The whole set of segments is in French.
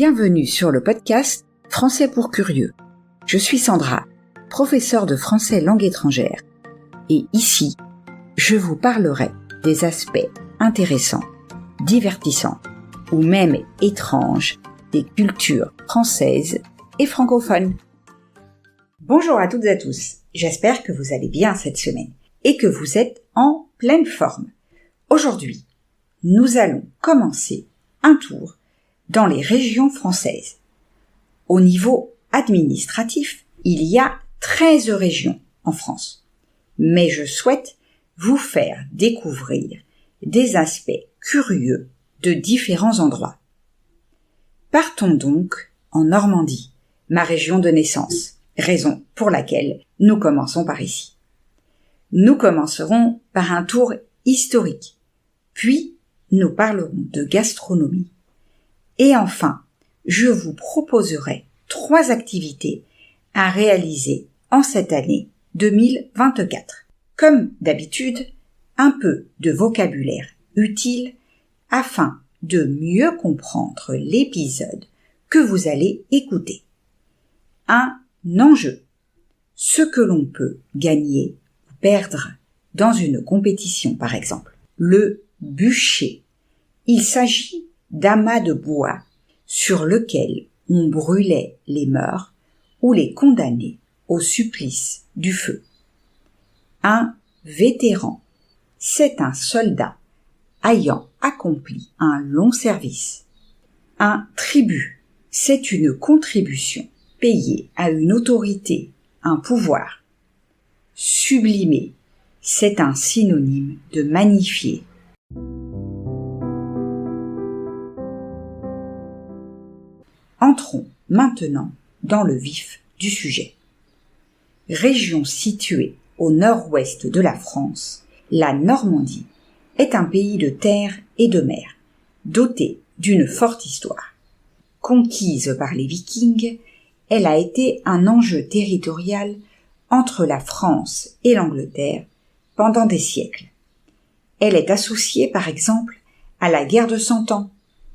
Bienvenue sur le podcast Français pour curieux. Je suis Sandra, professeure de français langue étrangère. Et ici, je vous parlerai des aspects intéressants, divertissants ou même étranges des cultures françaises et francophones. Bonjour à toutes et à tous, j'espère que vous allez bien cette semaine et que vous êtes en pleine forme. Aujourd'hui, nous allons commencer un tour dans les régions françaises. Au niveau administratif, il y a 13 régions en France. Mais je souhaite vous faire découvrir des aspects curieux de différents endroits. Partons donc en Normandie, ma région de naissance, raison pour laquelle nous commençons par ici. Nous commencerons par un tour historique, puis nous parlerons de gastronomie. Et enfin, je vous proposerai 3 activités à réaliser en cette année 2024. Comme d'habitude, un peu de vocabulaire utile afin de mieux comprendre l'épisode que vous allez écouter. Un enjeu. Ce que l'on peut gagner ou perdre dans une compétition par exemple. Le bûcher. Il s'agit d'amas de bois sur lequel on brûlait les morts ou les condamnés au supplice du feu. Un vétéran, c'est un soldat ayant accompli un long service. Un tribut, c'est une contribution payée à une autorité, un pouvoir. Sublimer, c'est un synonyme de magnifier. Entrons maintenant dans le vif du sujet. Région située au nord-ouest de la France, la Normandie est un pays de terre et de mer, doté d'une forte histoire. Conquise par les Vikings, elle a été un enjeu territorial entre la France et l'Angleterre pendant des siècles. Elle est associée par exemple à la guerre de Cent Ans,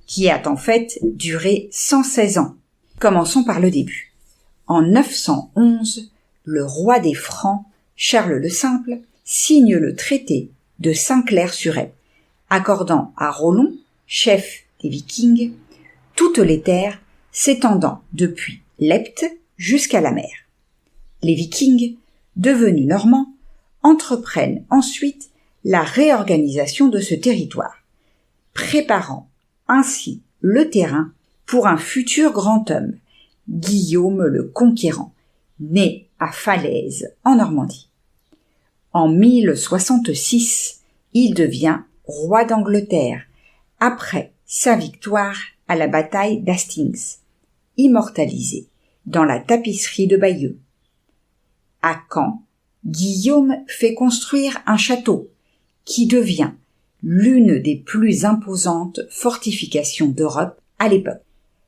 qui a en fait duré 116 ans. Commençons par le début. En 911, le roi des Francs, Charles le Simple, signe le traité de Saint-Clair-sur-Epte, accordant à Rollon, chef des Vikings, toutes les terres s'étendant depuis l'Epte jusqu'à la mer. Les Vikings, devenus normands, entreprennent ensuite la réorganisation de ce territoire, préparant ainsi le terrain pour un futur grand homme, Guillaume le Conquérant, né à Falaise en Normandie. En 1066, il devient roi d'Angleterre après sa victoire à la bataille d'Hastings, immortalisée dans la tapisserie de Bayeux. À Caen, Guillaume fait construire un château qui devient l'une des plus imposantes fortifications d'Europe à l'époque.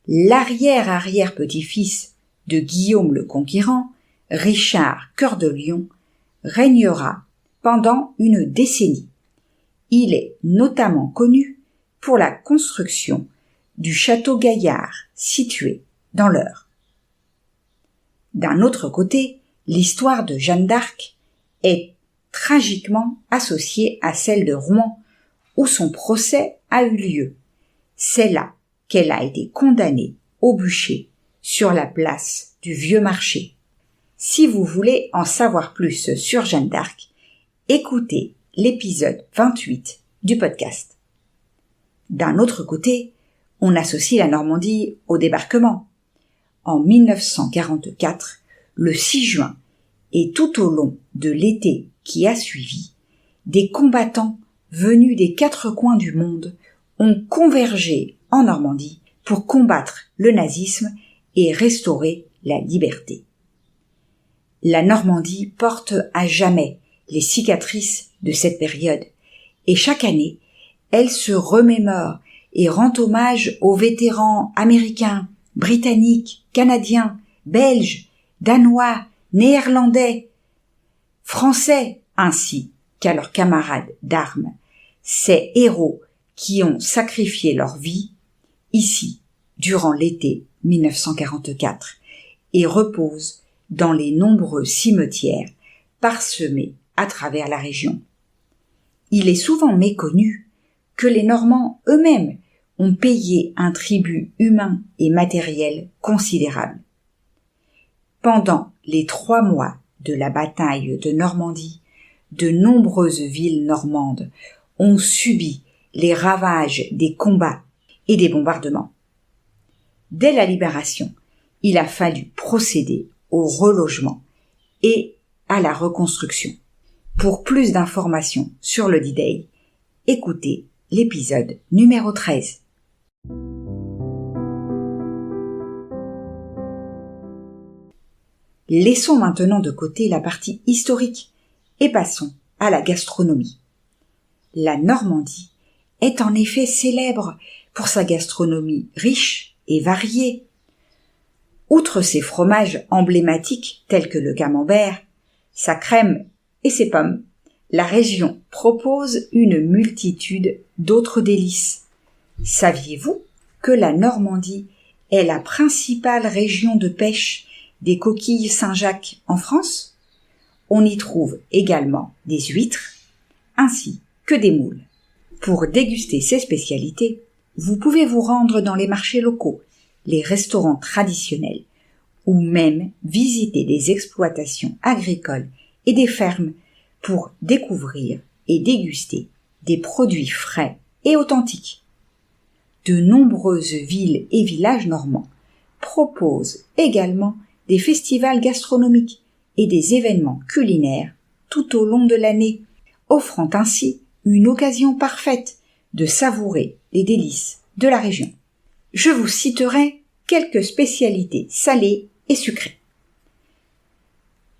L'arrière-arrière-petit-fils de Guillaume le Conquérant, Richard Cœur de Lion, régnera pendant une décennie. Il est notamment connu pour la construction du château Gaillard, situé dans l'Eure. D'un autre côté, l'histoire de Jeanne d'Arc est tragiquement associée à celle de Rouen, où son procès a eu lieu. C'est là qu'elle a été condamnée au bûcher sur la place du Vieux Marché. Si vous voulez en savoir plus sur Jeanne d'Arc, écoutez l'épisode 28 du podcast. D'un autre côté, on associe la Normandie au débarquement. En 1944, le 6 juin, et tout au long de l'été qui a suivi, des combattants venus des 4 coins du monde ont convergé en Normandie pour combattre le nazisme et restaurer la liberté. La Normandie porte à jamais les cicatrices de cette période et chaque année, elle se remémore et rend hommage aux vétérans américains, britanniques, canadiens, belges, danois, néerlandais, français, ainsi qu'à leurs camarades d'armes, ces héros qui ont sacrifié leur vie, ici, durant l'été 1944 et repose dans les nombreux cimetières parsemés à travers la région. Il est souvent méconnu que les Normands eux-mêmes ont payé un tribut humain et matériel considérable. Pendant les 3 mois de la bataille de Normandie, de nombreuses villes normandes ont subi les ravages des combats et des bombardements. Dès la libération, il a fallu procéder au relogement et à la reconstruction. Pour plus d'informations sur le D-Day, écoutez l'épisode numéro 13. Laissons maintenant de côté la partie historique et passons à la gastronomie. La Normandie est en effet célèbre pour sa gastronomie riche et variée. Outre ses fromages emblématiques tels que le camembert, sa crème et ses pommes, la région propose une multitude d'autres délices. Saviez-vous que la Normandie est la principale région de pêche des coquilles Saint-Jacques en France? On y trouve également des huîtres, ainsi que des moules. Pour déguster ces spécialités, vous pouvez vous rendre dans les marchés locaux, les restaurants traditionnels, ou même visiter des exploitations agricoles et des fermes pour découvrir et déguster des produits frais et authentiques. De nombreuses villes et villages normands proposent également des festivals gastronomiques et des événements culinaires tout au long de l'année, offrant ainsi une occasion parfaite de savourer les délices de la région. Je vous citerai quelques spécialités salées et sucrées.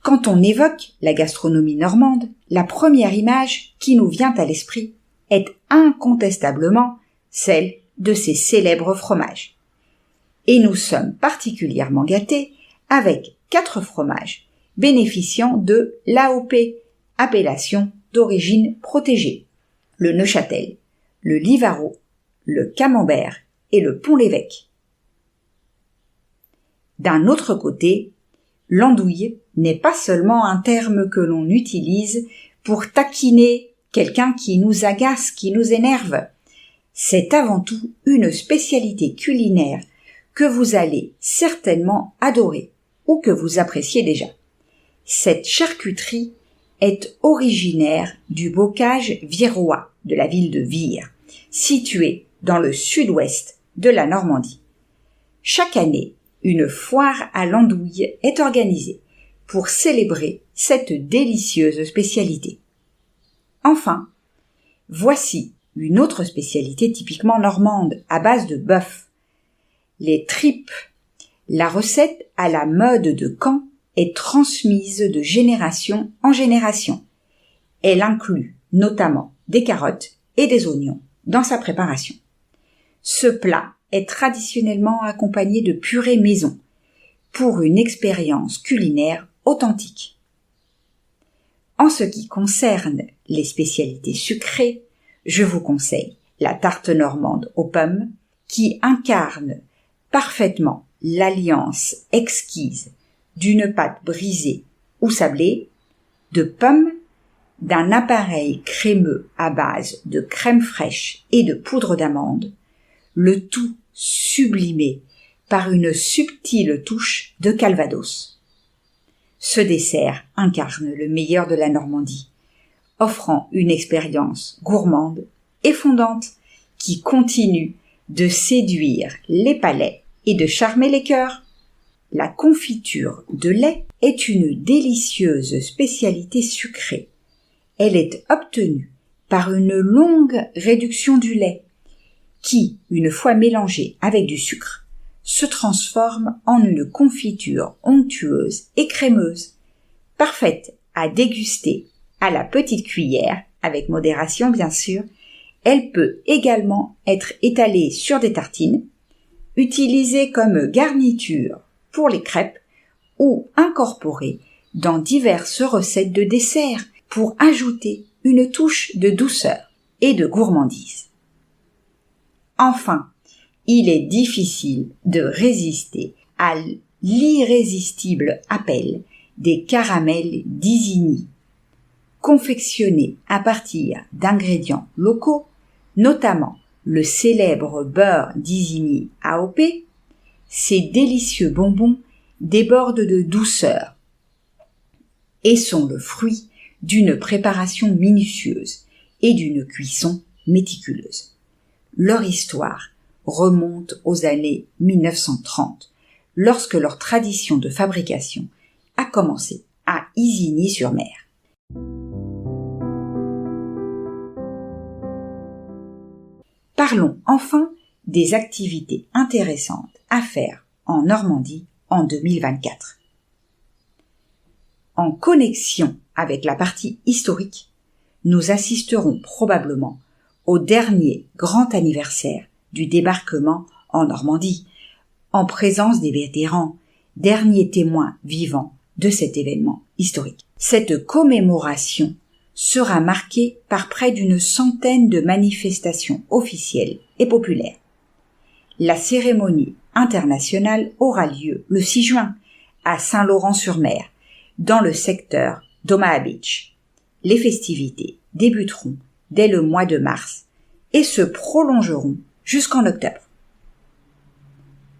Quand on évoque la gastronomie normande, la première image qui nous vient à l'esprit est incontestablement celle de ces célèbres fromages. Et nous sommes particulièrement gâtés avec 4 fromages bénéficiant de l'AOP, appellation d'origine protégée: le Neuchâtel, le Livarot, le Camembert et le Pont-l'Évêque. D'un autre côté, l'andouille n'est pas seulement un terme que l'on utilise pour taquiner quelqu'un qui nous agace, qui nous énerve. C'est avant tout une spécialité culinaire que vous allez certainement adorer ou que vous appréciez déjà. Cette charcuterie est originaire du bocage virois de la ville de Vire, située dans le sud-ouest de la Normandie. Chaque année, une foire à l'andouille est organisée pour célébrer cette délicieuse spécialité. Enfin, voici une autre spécialité typiquement normande à base de bœuf: les tripes. La recette à la mode de Caen est transmise de génération en génération. Elle inclut notamment des carottes et des oignons dans sa préparation. Ce plat est traditionnellement accompagné de purée maison pour une expérience culinaire authentique. En ce qui concerne les spécialités sucrées, je vous conseille la tarte normande aux pommes qui incarne parfaitement l'alliance exquise d'une pâte brisée ou sablée, de pommes, d'un appareil crémeux à base de crème fraîche et de poudre d'amande, le tout sublimé par une subtile touche de calvados. Ce dessert incarne le meilleur de la Normandie, offrant une expérience gourmande et fondante qui continue de séduire les palais et de charmer les cœurs. La confiture de lait est une délicieuse spécialité sucrée. Elle est obtenue par une longue réduction du lait qui, une fois mélangée avec du sucre, se transforme en une confiture onctueuse et crémeuse, parfaite à déguster à la petite cuillère, avec modération bien sûr. Elle peut également être étalée sur des tartines, utilisée comme garniture pour les crêpes ou incorporée dans diverses recettes de dessert pour ajouter une touche de douceur et de gourmandise. Enfin, il est difficile de résister à l'irrésistible appel des caramels d'Isigny, confectionnés à partir d'ingrédients locaux, notamment le célèbre beurre d'Isigny AOP. Ces délicieux bonbons débordent de douceur et sont le fruit d'une préparation minutieuse et d'une cuisson méticuleuse. Leur histoire remonte aux années 1930, lorsque leur tradition de fabrication a commencé à Isigny-sur-Mer. Parlons enfin des activités intéressantes à faire en Normandie en 2024. En connexion avec la partie historique, nous assisterons probablement au dernier grand anniversaire du débarquement en Normandie, en présence des vétérans, derniers témoins vivants de cet événement historique. Cette commémoration sera marquée par près d'une centaine de manifestations officielles et populaires. La cérémonie internationale aura lieu le 6 juin à Saint-Laurent-sur-Mer, dans le secteur d'Omaha Beach. Les festivités débuteront dès le mois de mars et se prolongeront jusqu'en octobre.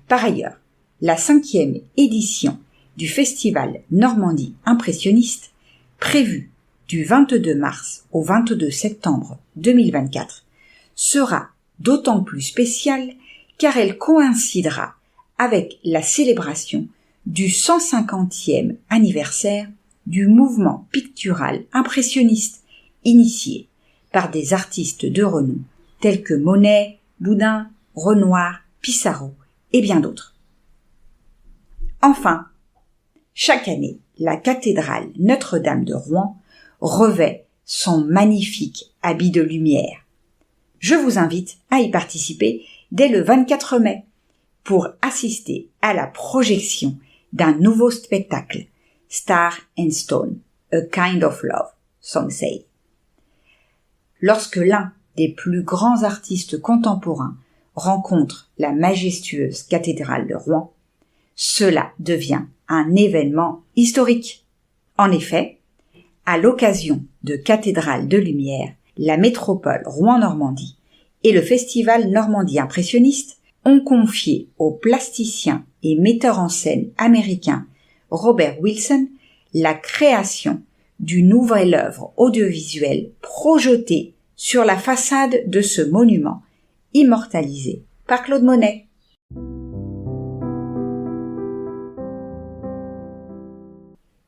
Par ailleurs, la 5e édition du Festival Normandie Impressionniste, prévue du 22 mars au 22 septembre 2024, sera d'autant plus spéciale car elle coïncidera avec la célébration du 150e anniversaire du mouvement pictural impressionniste initié par des artistes de renom tels que Monet, Boudin, Renoir, Pissarro et bien d'autres. Enfin, chaque année, la cathédrale Notre-Dame de Rouen revêt son magnifique habit de lumière. Je vous invite à y participer dès le 24 mai pour assister à la projection d'un nouveau spectacle, Star and Stone, A Kind of Love, some say. Lorsque l'un des plus grands artistes contemporains rencontre la majestueuse cathédrale de Rouen, cela devient un événement historique. En effet, à l'occasion de Cathédrale de Lumière, la métropole Rouen-Normandie et le Festival Normandie Impressionniste ont confié au plasticien et metteur en scène américain Robert Wilson la création d'une nouvelle œuvre audiovisuelle projetée sur la façade de ce monument immortalisé par Claude Monet.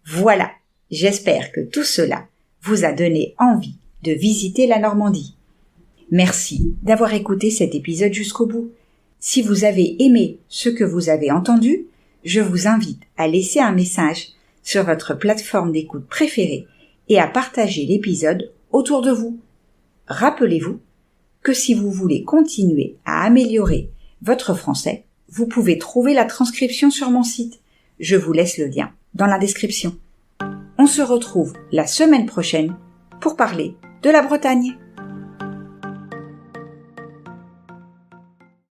Voilà, j'espère que tout cela vous a donné envie de visiter la Normandie. Merci d'avoir écouté cet épisode jusqu'au bout. Si vous avez aimé ce que vous avez entendu, je vous invite à laisser un message sur votre plateforme d'écoute préférée et à partager l'épisode autour de vous. Rappelez-vous que si vous voulez continuer à améliorer votre français, vous pouvez trouver la transcription sur mon site. Je vous laisse le lien dans la description. On se retrouve la semaine prochaine pour parler de la Bretagne.